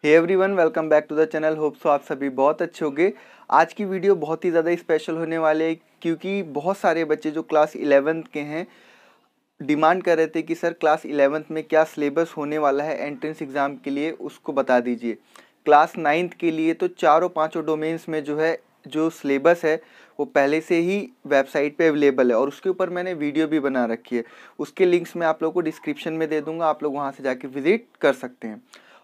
Hey everyone, welcome back to the channel. Hope so आप सभी बहुत अच्छे होंगे। आज की वीडियो बहुत ही ज़्यादा स्पेशल होने वाले है क्योंकि बहुत सारे बच्चे जो क्लास 11th के हैं डिमांड कर रहे थे कि सर क्लास 11th में क्या सिलेबस होने वाला है एंट्रेंस एग्ज़ाम के लिए, उसको बता दीजिए। क्लास 9th के लिए तो चारों पांचों डोमेन्स में जो सिलेबस है वो पहले से ही वेबसाइट पे अवेलेबल है और उसके ऊपर मैंने वीडियो भी बना रखी है। उसके लिंक्स मैं आप लोगों को डिस्क्रिप्शन में दे दूंगा, आप लोग वहाँ से जाके विजिट कर सकते हैं।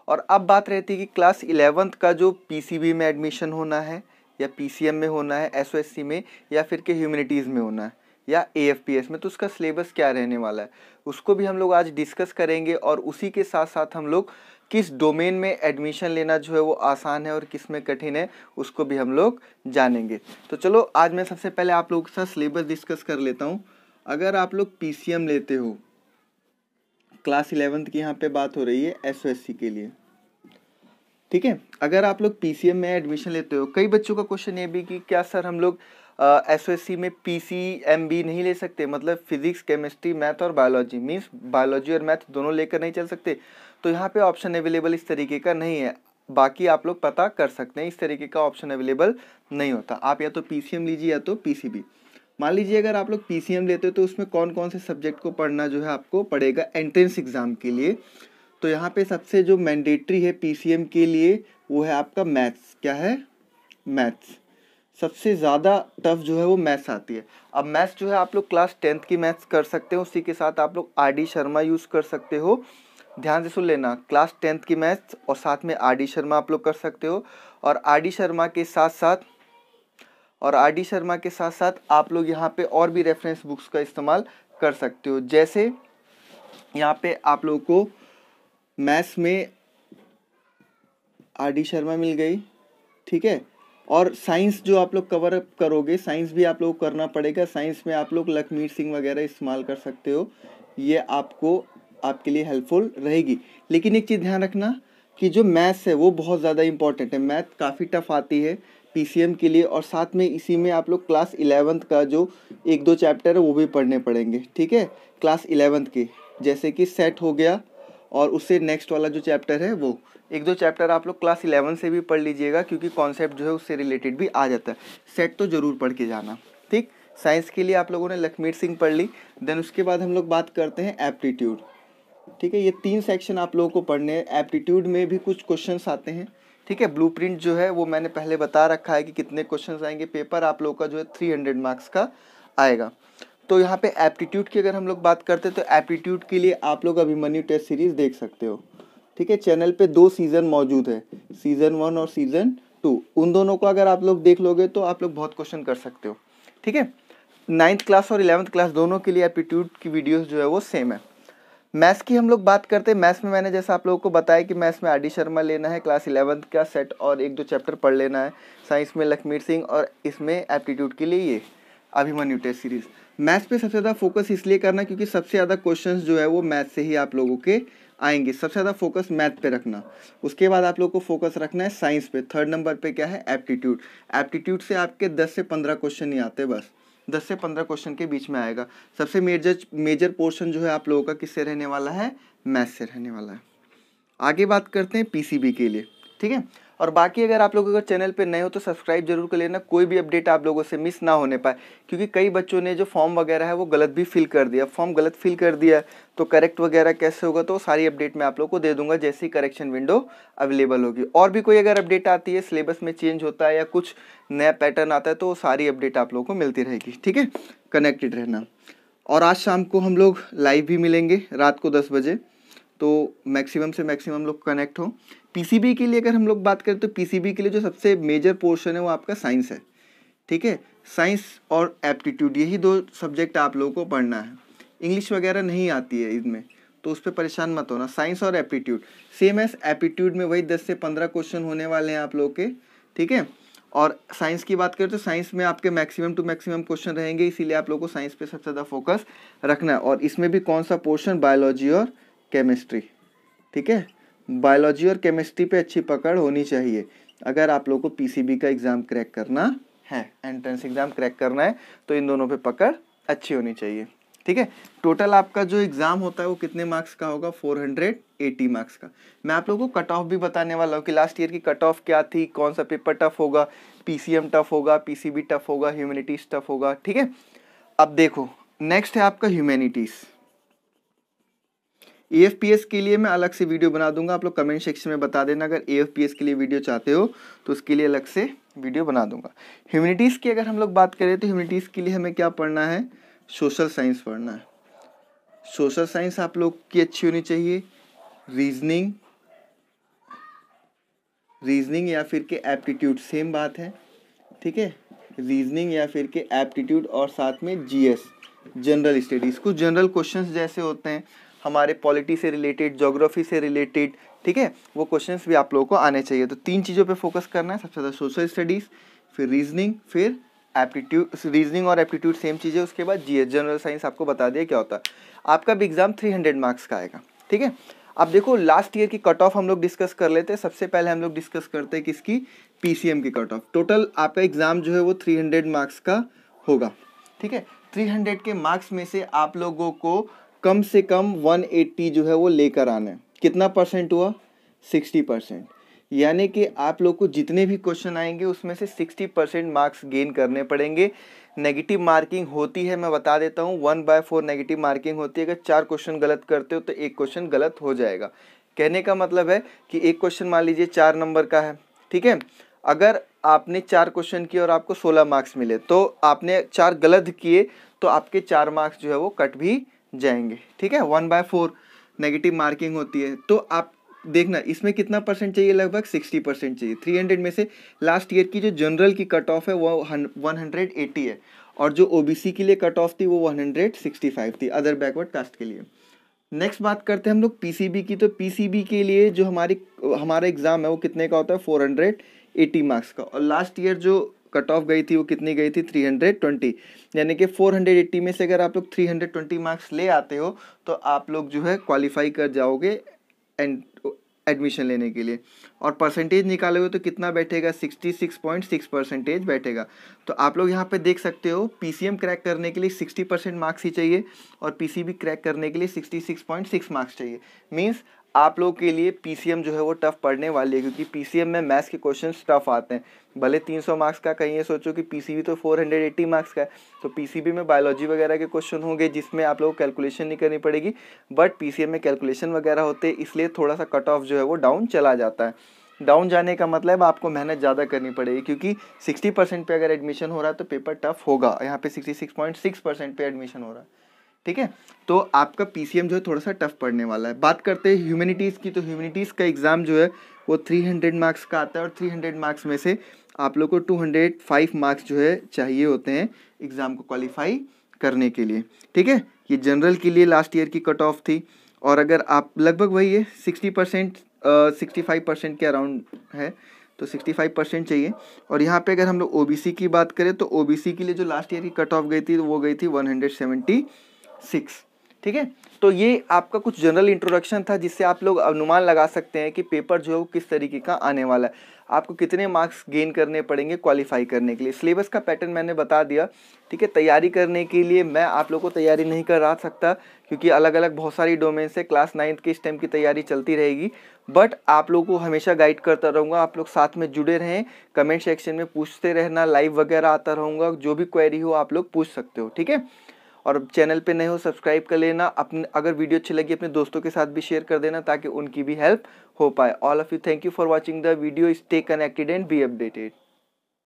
और अब बात रहती है कि क्लास 11th का जो पीसीबी में एडमिशन होना है या पीसीएम में होना है, एसओएससी में या फिर के ह्यूमैनिटीज़ में होना है या एएफपीएस में, तो उसका सिलेबस क्या रहने वाला है उसको भी हम लोग आज डिस्कस करेंगे। और उसी के साथ साथ हम लोग किस डोमेन में एडमिशन लेना जो है वो आसान है और किस में कठिन है उसको भी हम लोग जानेंगे। तो चलो आज मैं सबसे पहले आप लोगों के साथ सिलेबस डिस्कस कर लेता हूँ। अगर आप लोग पीसीएम लेते हो, क्लास 11th की यहाँ पे बात हो रही है एसओएससी के लिए, ठीक है। अगर आप लोग पीसीएम में एडमिशन लेते हो, कई बच्चों का क्वेश्चन ये भी कि क्या सर हम लोग एसओएससी में पीसीएमबी नहीं ले सकते, मतलब फिजिक्स, केमिस्ट्री, मैथ और बायोलॉजी, मीन्स बायोलॉजी और मैथ दोनों लेकर नहीं चल सकते। तो यहाँ पे ऑप्शन अवेलेबल इस तरीके का नहीं है, बाकी आप लोग पता कर सकते हैं, इस तरीके का ऑप्शन अवेलेबल नहीं होता। आप या तो पीसीएम लीजिए या तो पीसीबी। मान लीजिए अगर आप लोग पीसीएम लेते हो तो उसमें कौन कौन से सब्जेक्ट को पढ़ना जो है आपको पड़ेगा एंट्रेंस एग्जाम के लिए। तो यहाँ पे सबसे जो मैंडेटरी है पीसीएम के लिए वो है आपका मैथ्स। क्या है? मैथ्स। सबसे ज़्यादा टफ जो है वो मैथ्स आती है। अब मैथ्स जो है आप लोग क्लास 10th की मैथ्स कर सकते हो, उसी के साथ आप लोग आर डी शर्मा यूज़ कर सकते हो। ध्यान से सुन लेना, क्लास 10th की मैथ्स और साथ में आर डी शर्मा आप लोग कर सकते हो। और आर डी शर्मा के साथ साथ आप लोग यहाँ पे और भी रेफरेंस बुक्स का इस्तेमाल कर सकते हो। जैसे यहाँ पे आप लोगों को मैथ्स में आर डी शर्मा मिल गई, ठीक है। और साइंस जो आप लोग कवर अप करोगे, साइंस भी आप लोग को करना पड़ेगा। साइंस में आप लोग लखमीर सिंह वगैरह इस्तेमाल कर सकते हो, ये आपके लिए हेल्पफुल रहेगी। लेकिन एक चीज़ ध्यान रखना कि जो मैथ्स है वो बहुत ज़्यादा इंपॉर्टेंट है। मैथ काफ़ी टफ आती है पीसीएम के लिए, और साथ में इसी में आप लोग क्लास 11th का जो एक दो चैप्टर है वो भी पढ़ने पड़ेंगे, ठीक है। क्लास 11th के जैसे कि सेट हो गया और उससे नेक्स्ट वाला जो चैप्टर है वो एक दो चैप्टर आप लोग क्लास 11 से भी पढ़ लीजिएगा, क्योंकि कॉन्सेप्ट जो है उससे रिलेटेड भी आ जाता है। सेट तो ज़रूर पढ़ के जाना, ठीक। साइंस के लिए आप लोगों ने लखमीर सिंह पढ़ ली। देन उसके बाद हम लोग बात करते हैं एप्टीट्यूड, ठीक है। ये 3 सेक्शन आप लोगों को पढ़ने हैं। एप्टीट्यूड में भी कुछ क्वेश्चंस आते हैं, ठीक है। ब्लूप्रिंट जो है वो मैंने पहले बता रखा है कि कितने क्वेश्चंस आएंगे। पेपर आप लोगों का जो है 300 मार्क्स का आएगा। तो यहाँ पे एप्टीट्यूड की अगर हम लोग बात करते हैं तो एप्टीट्यूड के लिए आप लोग अभिमन्यु टेस्ट सीरीज देख सकते हो, ठीक है। चैनल पे 2 सीज़न मौजूद है, सीज़न 1 और सीज़न 2। उन दोनों को अगर आप लोग देख लोगे तो आप लोग बहुत क्वेश्चन कर सकते हो, ठीक है। 9th क्लास और 11th क्लास दोनों के लिए एप्टीट्यूड की वीडियोस जो है वो सेम है। मैथ्स की हम लोग बात करते हैं। मैथ्स में मैंने जैसा आप लोगों को बताया कि मैथ्स में आर डी शर्मा लेना है, क्लास 11th का सेट और एक दो चैप्टर पढ़ लेना है। साइंस में लखमीर सिंह, और इसमें एप्टीट्यूड के लिए ये अभिमन्यु टेस्ट सीरीज। मैथ्स पे सबसे ज़्यादा फोकस इसलिए करना क्योंकि सबसे ज़्यादा क्वेश्चंस जो है वो मैथ्स से ही आप लोगों के आएंगे। सबसे ज़्यादा फोकस मैथ पे रखना। उसके बाद आप लोग को फोकस रखना है साइंस पे। 3rd नंबर पे क्या है? एप्टीट्यूड। एप्टीट्यूड से आपके 10 से 15 क्वेश्चन ही आते, बस 10 से 15 क्वेश्चन के बीच में आएगा। सबसे मेजर पोर्शन जो है आप लोगों का किससे रहने वाला है? मैथ्स से रहने वाला है। आगे बात करते हैं पीसीबी के लिए, ठीक है। और बाकी अगर आप लोग अगर चैनल पे नए हो तो सब्सक्राइब जरूर कर लेना, कोई भी अपडेट आप लोगों से मिस ना होने पाए। क्योंकि कई बच्चों ने जो फॉर्म वगैरह है वो गलत भी फिल कर दिया। फॉर्म गलत फिल कर दिया तो करेक्ट वगैरह कैसे होगा, तो सारी अपडेट मैं आप लोग को दे दूंगा जैसे ही करेक्शन विंडो अवेलेबल होगी। और भी कोई अगर अपडेट आती है, सिलेबस में चेंज होता है या कुछ नया पैटर्न आता है, तो सारी अपडेट आप लोगों को मिलती रहेगी, ठीक है। कनेक्टेड रहना। और आज शाम को हम लोग लाइव भी मिलेंगे रात को 10 बजे, तो मैक्सिमम से मैक्सिमम लोग कनेक्ट हो। पीसीबी के लिए अगर हम लोग बात करें तो पीसीबी के लिए जो सबसे मेजर पोर्शन है वो आपका साइंस है, ठीक है। साइंस और एप्टीट्यूड, यही 2 सब्जेक्ट आप लोगों को पढ़ना है। इंग्लिश वगैरह नहीं आती है इसमें, तो उस पर परेशान मत होना। साइंस और एप्टीट्यूड सेम एस एप्टीट्यूड में वही 10 से 15 क्वेश्चन होने वाले हैं आप लोगों के, ठीक है। और साइंस की बात करें तो साइंस में आपके मैक्सिमम टू मैक्सिमम क्वेश्चन रहेंगे, इसीलिए आप लोगों को साइंस पे सबसे ज़्यादा फोकस रखना है। और इसमें भी कौन सा पोर्शन? बायोलॉजी और केमिस्ट्री, ठीक है। बायोलॉजी और केमिस्ट्री पे अच्छी पकड़ होनी चाहिए अगर आप लोगों को पीसीबी का एग्ज़ाम क्रैक करना है, एंट्रेंस एग्ज़ाम क्रैक करना है, तो इन दोनों पे पकड़ अच्छी होनी चाहिए, ठीक है। टोटल आपका जो एग्ज़ाम होता है वो कितने मार्क्स का होगा? 400 80 मार्क्स का। मैं आप लोगों को कट ऑफ भी बताने वाला हूँ कि लास्ट ईयर की कट ऑफ क्या थी, कौन सा पेपर टफ होगा, पीसीएम टफ होगा, पीसीबी टफ होगा, ह्यूमैनिटीज टफ होगा, ठीक है। अब देखो नेक्स्ट है आपका ह्यूमैनिटीज। एएफपीएस के लिए मैं अलग से वीडियो बना दूंगा, आप लोग कमेंट सेक्शन में बता देना अगर एएफपीएस के लिए वीडियो चाहते हो तो उसके लिए अलग से वीडियो बना दूंगा। ह्यूमैनिटीज की अगर हम लोग बात करें तो ह्यूमैनिटीज के लिए हमें क्या पढ़ना है, सोशल साइंस पढ़ना है। सोशल साइंस आप लोग की अच्छी होनी चाहिए, रीजनिंग या फिर के एप्टीट्यूड, सेम बात है, ठीक है। रीजनिंग या फिर के एप्टीट्यूड और साथ में जीएस, जनरल स्टडीज। कुछ जनरल क्वेश्चंस जैसे होते हैं हमारे पॉलिटी से रिलेटेड, ज्योग्राफी से रिलेटेड, ठीक है, वो क्वेश्चंस भी आप लोगों को आने चाहिए। तो 3 चीज़ों पे फोकस करना है, सबसे ज़्यादा सोशल स्टडीज़, फिर रीजनिंग, फिर एप्टीट्यूड। रीजनिंग और एप्टीट्यूड सेम चीज़ है, उसके बाद जीएस, जनरल साइंस आपको बता दिया क्या होता है। आपका भी एग्जाम 300 मार्क्स का आएगा, ठीक है। अब देखो लास्ट ईयर की कट ऑफ हम लोग डिस्कस कर लेते हैं। सबसे पहले हम लोग डिस्कस करते हैं किसकी, पीसीएम की कट ऑफ। टोटल आपका एग्जाम जो है वो 300 मार्क्स का होगा, ठीक है। 300 के मार्क्स में से आप लोगों को कम से कम 180 जो है वो लेकर आना है। कितना परसेंट हुआ, 60%। यानी कि आप लोग को जितने भी क्वेश्चन आएंगे उसमें से 60% मार्क्स गेन करने पड़ेंगे। नेगेटिव मार्किंग होती है, मैं बता देता हूँ, 1/4 नेगेटिव मार्किंग होती है। अगर 4 क्वेश्चन गलत करते हो तो 1 क्वेश्चन गलत हो जाएगा। कहने का मतलब है कि एक क्वेश्चन मान लीजिए 4 नंबर का है, ठीक है। अगर आपने 4 क्वेश्चन किए और आपको 16 मार्क्स मिले तो आपने 4 गलत किए तो आपके 4 मार्क्स जो है वो कट भी जाएंगे, ठीक है। 1/4 नेगेटिव मार्किंग होती है। तो आप देखना इसमें कितना परसेंट चाहिए, लगभग 60% चाहिए। 300 में से लास्ट ईयर की जो जनरल की कट ऑफ है वो 180 है, और जो ओबीसी के लिए कट ऑफ थी वो 165 थी, अदर बैकवर्ड कास्ट के लिए। नेक्स्ट बात करते हैं हम लोग पीसीबी की। तो पीसीबी के लिए जो हमारा एग्जाम है वो कितने का होता है, 480 मार्क्स का। और लास्ट ईयर जो कट ऑफ गई थी वो कितनी गई थी, 320। यानी कि 480 में से अगर आप लोग 320 मार्क्स ले आते हो तो आप लोग जो है क्वालिफाई कर जाओगे एंड एडमिशन लेने के लिए। और परसेंटेज निकालोगे तो कितना बैठेगा, 66.6% बैठेगा। तो आप लोग यहाँ पे देख सकते हो पीसीएम क्रैक करने के लिए 60% मार्क्स ही चाहिए और पीसीबी क्रैक करने के लिए 66.6 मार्क्स चाहिए। मीन्स आप लोग के लिए पीसीएम जो है वो टफ पढ़ने वाली है, क्योंकि पीसीएम में मैथ्स के क्वेश्चंस टफ आते हैं। भले 300 मार्क्स का, कहीं ये सोचो कि पीसीबी तो 480 मार्क्स का है, तो पीसीबी में बायोलॉजी वगैरह के क्वेश्चन होंगे जिसमें आप लोगों को कैलकुलेशन नहीं करनी पड़ेगी, बट पीसीएम में कैलकुलेशन वगैरह होते हैं, इसलिए थोड़ा सा कट ऑफ जो है वो डाउन चला जाता है। डाउन जाने का मतलब आपको मेहनत ज़्यादा करनी पड़ेगी, क्योंकि 60% पे अगर एडमिशन हो रहा है तो पेपर टफ होगा। यहाँ पे 66.6% पे एडमिशन हो रहा है, ठीक है। तो आपका पीसीएम जो है थोड़ा सा टफ पड़ने वाला है। बात करते हैं ह्यूमैनिटीज़ की। तो ह्यूमैनिटीज़ का एग्ज़ाम जो है वो 300 मार्क्स का आता है, और 300 मार्क्स में से आप लोग को 205 मार्क्स जो है चाहिए होते हैं एग्ज़ाम को क्वालिफाई करने के लिए, ठीक है। ये जनरल के लिए लास्ट ईयर की कट ऑफ थी, और अगर आप लगभग वही है 60% 65% के अराउंड है, तो 65% चाहिए। और यहाँ पे अगर हम लोग ओबीसी की बात करें तो ओबीसी के लिए जो लास्ट ईयर की कट ऑफ गई थी वो गई थी 176, ठीक है। तो ये आपका कुछ जनरल इंट्रोडक्शन था जिससे आप लोग अनुमान लगा सकते हैं कि पेपर जो है वो किस तरीके का आने वाला है, आपको कितने मार्क्स गेन करने पड़ेंगे क्वालिफाई करने के लिए। सिलेबस का पैटर्न मैंने बता दिया, ठीक है। तैयारी करने के लिए मैं आप लोग को तैयारी नहीं करा सकता, क्योंकि अलग अलग बहुत सारी डोमेन से क्लास 9th के इस टाइम की तैयारी चलती रहेगी, बट आप लोगों को हमेशा गाइड करता रहूँगा। आप लोग साथ में जुड़े रहें, कमेंट सेक्शन में पूछते रहना, लाइव वगैरह आता रहूँगा, जो भी क्वेरी हो आप लोग पूछ सकते हो, ठीक है। और चैनल पे नए हो सब्सक्राइब कर लेना। अपने अगर वीडियो अच्छी लगी अपने दोस्तों के साथ भी शेयर कर देना ताकि उनकी भी हेल्प हो पाए। All of you, thank you for watching the video. Stay connected and be updated.